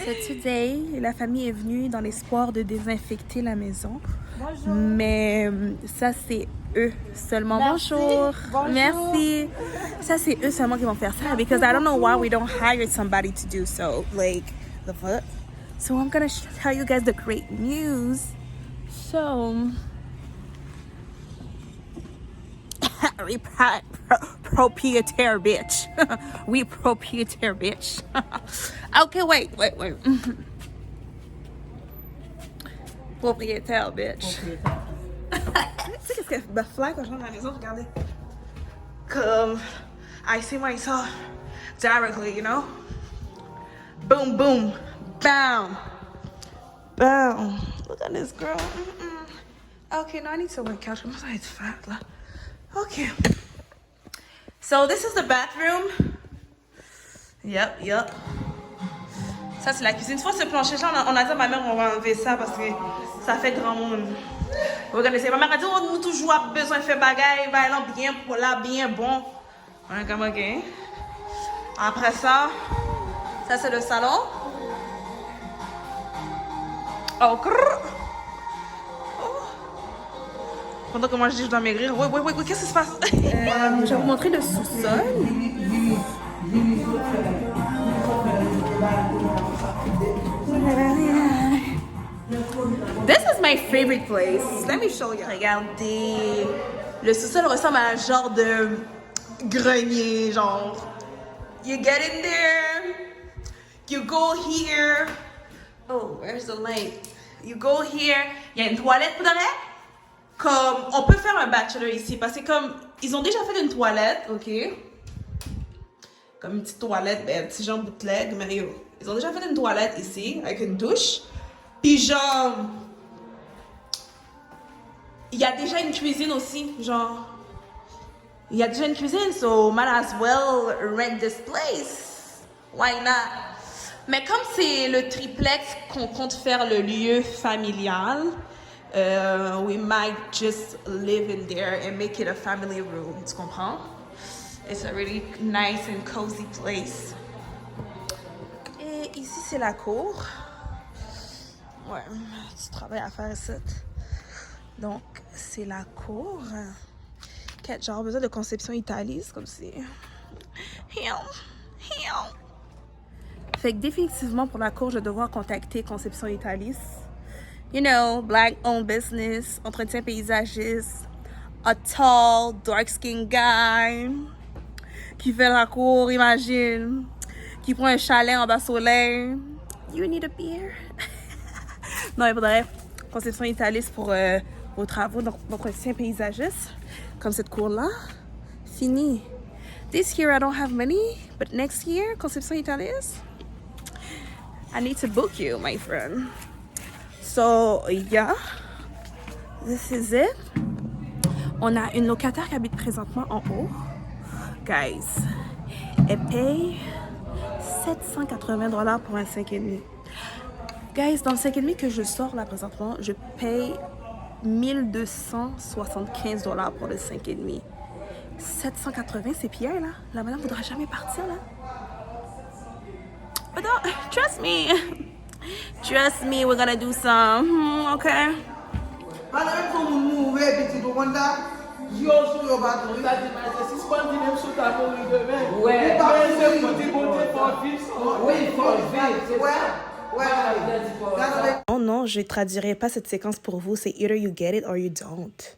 So today, la famille est venue dans l'espoir de désinfecter la maison. Bonjour. Mais ça, c'est eux seulement. Merci. Bonjour. Bonjour. Merci. Ça, c'est eux seulement qui vont faire ça. Because I don't know why we don't hire somebody to do so. Like, the fuck? So I'm gonna tell you guys the great news. So... we proprietaire bitch. We proprietaire bitch. Okay, wait. Propriétaire bitch. Tu sais qu'est-ce que me fly quand je rentre dans la maison, regardez. Comme I see myself directly, you know? Boom, boom, bam, bam. Look at this girl. Okay, now I need to work out. I'm sorry, it's fat. Là. Okay. So this is the bathroom. Yep. Ça, c'est la cuisine. Tu vois ce plancher-là, on a dit à ma mère, on va enlever ça parce que ça fait grand monde. Regardez, ma mère a dit, oh, nous toujours avons besoin de faire bagaille, bah, non, bien pour là, bien bon. On est comme, ok. Après ça c'est le salon. Oh, pendant que moi je dis je dois maigrir. Oui, qu'est-ce qui se passe? Je vais vous montrer le sous-sol. This is my favorite place. Let me show you. Regardez. Le sous-sol ressemble à un genre de grenier, genre. You get in there. You go here. Oh, where's the light? You go here. Il y a une toilette pour derrière. Comme, on peut faire un bachelor ici, parce que comme, ils ont déjà fait une toilette, ok? Comme une petite toilette, ben, un petit genre bootleg, mais ils ont déjà fait une toilette ici, avec une douche. Puis genre, il y a déjà une cuisine aussi, genre. Il y a déjà une cuisine, so might as well rent this place. Why not? Mais comme c'est le triplex qu'on compte faire le lieu familial, we might just live in there and make it a family room. Tu comprends? It's a really nice and cozy place. Et ici, c'est la cour. Ouais, du travail à faire ici. Donc, c'est la cour. Quel genre besoin de conception italiste, comme si... Fait que définitivement, pour la cour, je vais devoir contacter Conception Italis. You know, black-owned business, entretien paysagiste, a tall, dark-skinned guy qui fait la cour, imagine, qui prend un chalet en bas soleil. You need a beer? Non, il faudrait Conception Italis pour vos travaux d'entretien paysagiste, comme cette cour-là. Fini. This year I don't have money, but next year, Conception Italis, I need to book you, my friend. So, yeah, this is it. On a une locataire qui habite présentement en haut. Guys, elle paye $780 pour un 5,5. Guys, dans le 5,5 que je sors là présentement, je paye $1,275 pour le 5,5. 780, c'est Pierre, là. La madame ne voudra jamais partir, là. But don't, trust me. Trust me, we're gonna do some, okay? Oh non, je ne traduirai pas cette séquence pour vous. C'est either you get it or you don't.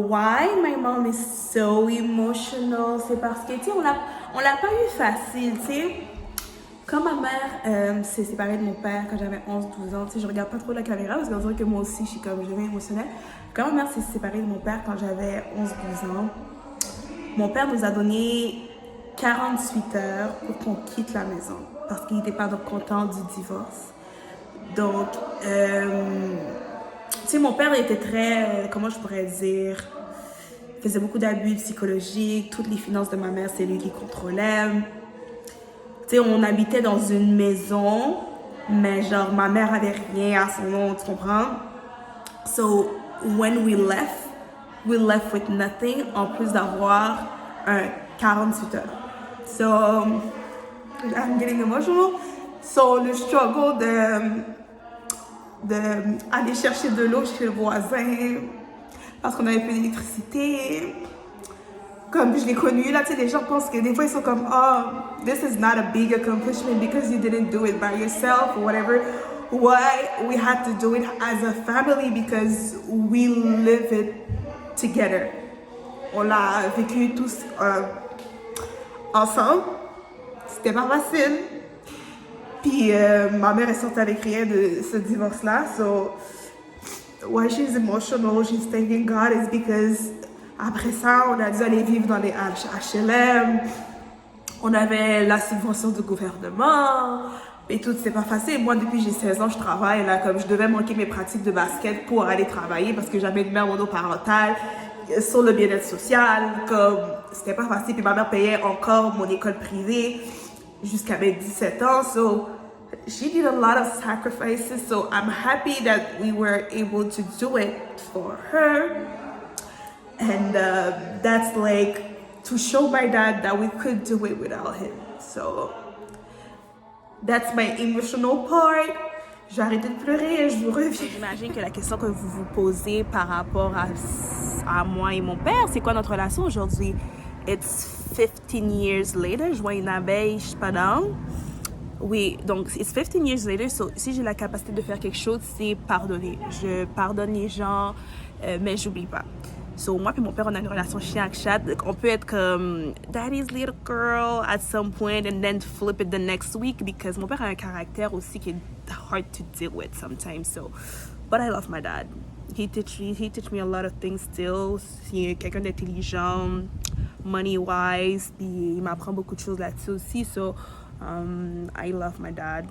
Why my mom is so emotional? C'est parce que, tu sais, on l'a pas eu facile, tu sais. Quand ma mère s'est séparée de mon père quand j'avais 11-12 ans, tu sais, je regarde pas trop la caméra parce qu'on dirait que moi aussi, je deviens émotionnelle. Quand ma mère s'est séparée de mon père quand j'avais 11-12 ans, mon père nous a donné 48 heures pour qu'on quitte la maison parce qu'il n'était pas content du divorce. Donc, tu sais, mon père était très, comment je pourrais dire, il faisait beaucoup d'abus psychologiques, toutes les finances de ma mère, c'est lui qui contrôlait. sais, on habitait dans une maison, mais genre, ma mère avait rien à son nom, tu comprends? So, when we left with nothing, en plus d'avoir un 48 heures. So, I'm getting emotional. So, le struggle de aller chercher de l'eau chez le voisin parce qu'on avait plus d'électricité. Comme je l'ai connu, là, tu sais, les gens pensent que des fois, ils sont comme, oh, this is not a big accomplishment because you didn't do it by yourself or whatever. Why we had to do it as a family because we live it together. On l'a vécu tous ensemble. C'était pas facile. Puis ma mère est sortie avec rien de ce divorce-là. So, why she's emotional, she's thanking God is because après ça, on a dû aller vivre dans les HLM. On avait la subvention du gouvernement. Et tout, c'est pas facile. Moi, depuis j'ai 16 ans, je travaille. Là, comme je devais manquer mes pratiques de basket pour aller travailler parce que j'avais une mère monoparentale sur le bien-être social. Comme c'était pas facile. Puis ma mère payait encore mon école privée jusqu'à mes 17 ans. So, she did a lot of sacrifices. So, I'm happy that we were able to do it for her. And that's like to show my dad that we could do it without him. So that's my emotional part. J'ai arrêté de pleurer et je vous reviens. J'imagine que la question que vous vous posez par rapport à moi et mon père, c'est quoi notre relation aujourd'hui? It's 15 years later. Je vois une abeille, je suis pas down. Oui, donc it's 15 years later. So, si j'ai la capacité de faire quelque chose, c'est pardonner. Je pardonne les gens, mais j'oublie pas. So, moi et mon père, on a une relation chien avec chat. On peut être comme daddy's little girl at some point and then flip it the next week because mon père a un caractère aussi qui est hard to deal with sometimes. So, but I love my dad. He teach me a lot of things still. Il est quelqu'un d'intelligent, money-wise, puis il m'apprend beaucoup de choses là-dessus aussi. So, I love my dad.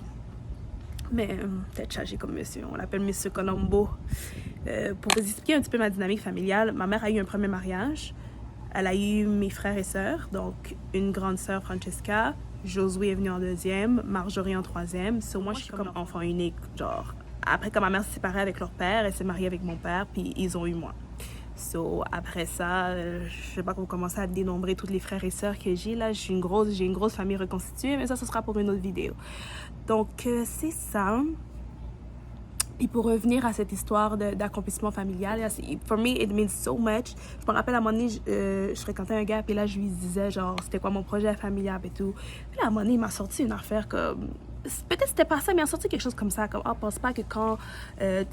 Mais peut-être changé comme monsieur. On l'appelle Monsieur Colombo. Pour vous expliquer un petit peu ma dynamique familiale, ma mère a eu un premier mariage. Elle a eu mes frères et sœurs, donc une grande sœur Francesca, Josué est venu en deuxième, Marjorie en troisième. So, moi, je suis comme enfant unique. Genre, après, quand ma mère s'est séparée avec leur père, elle s'est mariée avec mon père, puis ils ont eu moi. So, après ça, je sais pas comment commencer à dénombrer tous les frères et sœurs que j'ai là. J'ai une grosse famille reconstituée, mais ça, ce sera pour une autre vidéo. Donc, c'est ça. Et pour revenir à cette histoire d'accomplissement familial, for me, it means so much. Je me rappelle à un moment donné, je fréquentais un gars, puis là, je lui disais, genre, c'était quoi mon projet familial et tout. Puis là, à un moment donné, il m'a sorti une affaire comme... Peut-être c'était pas ça, mais il a sorti quelque chose comme ça, comme, pense pas que quand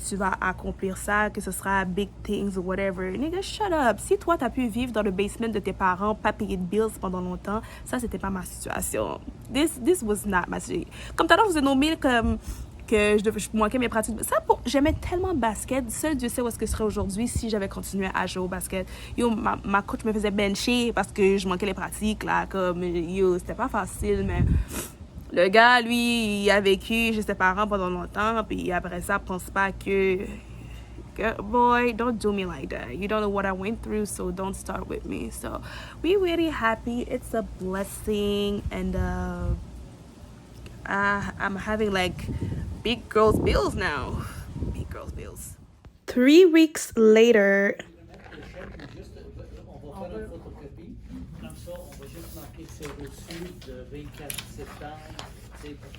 tu vas accomplir ça, que ce sera big things or whatever. Nigga, shut up. Si toi, t'as pu vivre dans le basement de tes parents, pas payer de bills pendant longtemps, ça, c'était pas ma situation. This was not my situation. Comme tout à l'heure, vous avez nommé comme... que je manquais mes pratiques. Ça, j'aimais tellement le basket. Seul Dieu sait où est-ce que je serais aujourd'hui si j'avais continué à jouer au basket. Yo, ma coach me faisait bencher parce que je manquais les pratiques, là. Comme, yo, c'était pas facile, mais le gars, lui, il a vécu chez ses parents pendant longtemps, puis après ça, pense pas que... Boy, don't do me like that. You don't know what I went through, so don't start with me. So, we're really happy. It's a blessing, and I'm having, like, big girls bills now. Big girls bills. 3 weeks later. On va faire une photocopie. Comme ça, on va juste marquer que c'est reçu de 24 septembre. C'est pour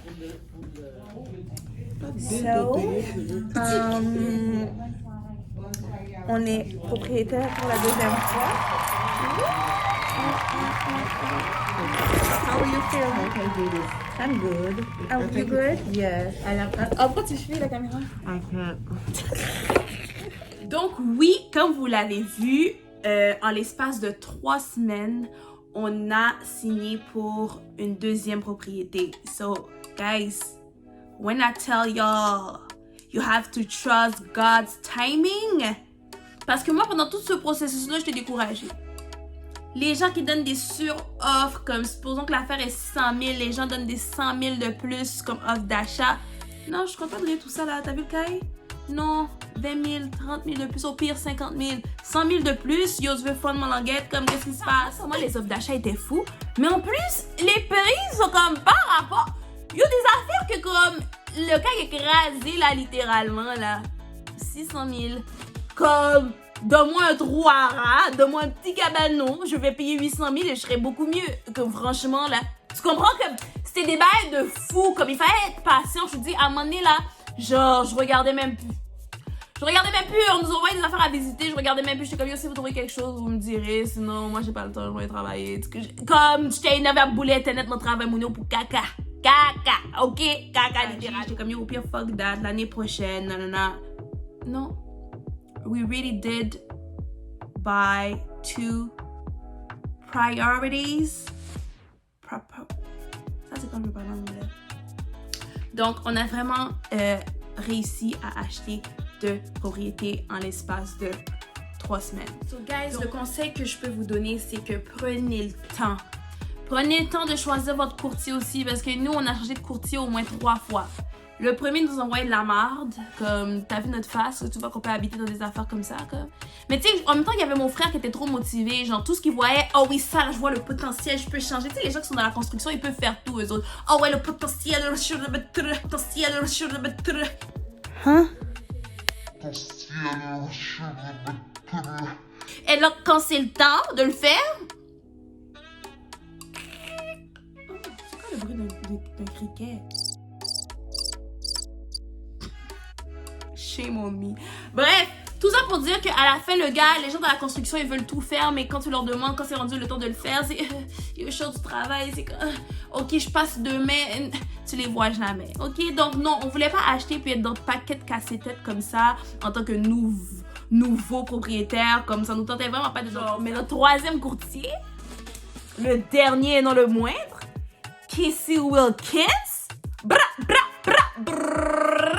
On est propriétaire pour la deuxième fois. How are you feeling? I'm good. Are you good? Yes. Pourquoi tu suis la caméra? I can't. Donc oui, comme vous l'avez vu, en l'espace de 3 semaines, on a signé pour une deuxième propriété. So, guys, when I tell y'all, you have to trust God's timing. Parce que moi, pendant tout ce processus-là, j'étais découragée. Les gens qui donnent des sur-offres, comme supposons que l'affaire est 600 000, les gens donnent des 100 000 de plus comme offre d'achat. Non, je suis contente de lire tout ça là. T'as vu le cahier? Non, 20 000, 30 000 de plus, au pire 50 000, 100 000 de plus. Yo, je veux fondre mon languette, comme qu'est-ce qui se passe? Moi, les offres d'achat étaient fous. Mais en plus, les prix sont comme par le cas est écrasé, là, littéralement, là. 600 000. Comme, donne-moi un trou à rat, donne-moi un petit cabanon, je vais payer 800 000 et je serais beaucoup mieux. Comme, franchement, là. Tu comprends que c'était des bails de fou. Comme, il fallait être patient. Je te dis, à un moment donné, là, genre, je regardais même plus. On nous envoyait des affaires à visiter, je regardais même plus. J'étais comme, yo, si vous trouvez quelque chose, vous me direz. Sinon, moi, j'ai pas le temps, je vais travailler. Comme, j'étais énervée à bouler Internet, mon travail, mon pour caca. Caca, ok? Caca, littéral. J'étais comme, yo, au pire, fuck that, l'année prochaine, nanana. Non. We really did buy 2 priorities. Ça, c'est quand je parle en anglais. Donc, on a vraiment réussi à acheter 2 propriétés en l'espace de 3 semaines. So guys, le conseil que je peux vous donner, c'est que prenez le temps. Prenez le temps de choisir votre courtier aussi, parce que nous, on a changé de courtier au moins 3 fois. Le premier nous envoyait de la marde, comme t'as vu notre face, tu vois qu'on peut habiter dans des affaires comme ça, comme. Mais tu sais, en même temps, il y avait mon frère qui était trop motivé, genre tout ce qu'il voyait, oh oui, ça, là, je vois le potentiel, je peux changer. Tu sais, les gens qui sont dans la construction, ils peuvent faire tout, eux autres. Oh ouais, le potentiel, Hein? Et là, quand c'est le temps de le faire. Oh, c'est quoi le bruit d'un criquet? Shame on me. Bref, tout ça pour dire qu'à la fin, le gars, les gens dans la construction, ils veulent tout faire, mais quand tu leur demandes, quand c'est rendu le temps de le faire, c'est il est chaud du travail, c'est ok, je passe demain, tu les vois jamais. Ok, donc non, on voulait pas acheter puis être dans le paquet de casse-tête comme ça en tant que nouveau propriétaire, comme ça nous tentait vraiment pas de genre. Mais le troisième courtier, le dernier et non le moindre, Casey Wilkins, bra bra bra bra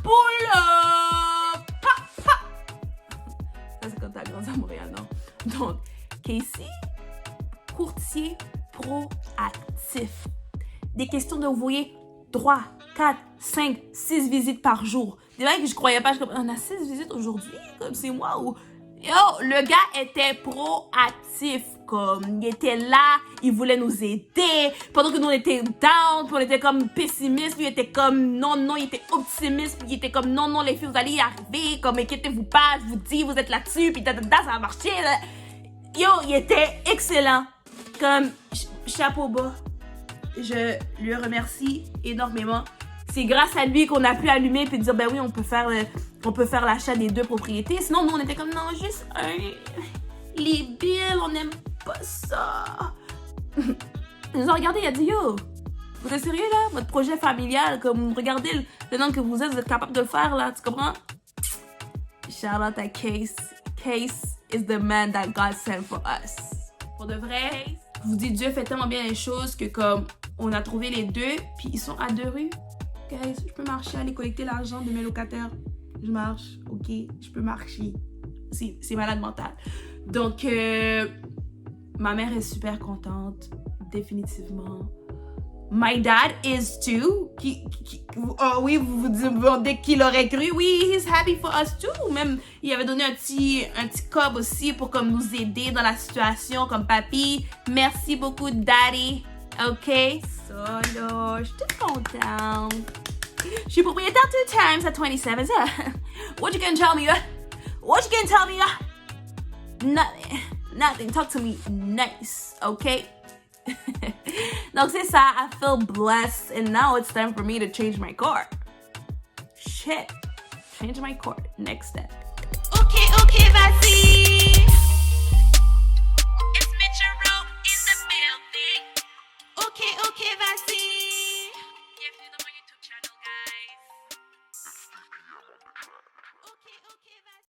pull up, pa, pa. Ça c'est quand t'as grandi à Montréal, non? Donc Casey, courtier proactif. Des questions de vous voyez 3, 4, 5, 6 visites par jour. Des mecs que je croyais pas, je suis comme, on a 6 visites aujourd'hui, comme c'est moi ou... Yo, le gars était proactif, comme, il était là, il voulait nous aider, pendant que nous on était down, puis on était comme pessimiste, lui il était comme, non, il était optimiste, puis il était comme, non, les filles, vous allez y arriver, comme, inquiétez-vous pas, je vous dis, vous êtes là-dessus, puis ça va marcher, là. Yo, il était excellent, comme, chapeau bas, je lui remercie énormément. C'est grâce à lui qu'on a pu allumer puis dire ben oui, on peut faire l'achat des 2 propriétés. Sinon, nous, on était comme non, juste un. Les billes, on n'aime pas ça. Ils nous ont regardé, il a dit yo, vous êtes sérieux là? Votre projet familial, comme regardez le nombre que vous êtes capable de le faire là, tu comprends? Shout out à Case. Case is the man that God sent for us. Pour de vrai, je vous dis, Dieu fait tellement bien les choses que comme on a trouvé les 2, puis ils sont à 2 rues. Guys, je peux marcher, aller collecter l'argent de mes locataires. Je marche, ok, je peux marcher. C'est malade mental. Donc, ma mère est super contente, définitivement. My dad is too. Oui, vous vous demandez qui l'aurait cru. Oui, he's happy for us too. Même, il avait donné un petit cob aussi pour comme nous aider dans la situation, comme papy. Merci beaucoup, daddy. Ok? Solo, je suis toute contente. Je suis propriétaire 2 times at 27. What you gonna tell me? What you gonna tell me? Nothing. Talk to me nice, okay? Donc c'est ça. I feel blessed, and now it's time for me to change my car. Shit. Change my car. Next step. Ok, vas-y.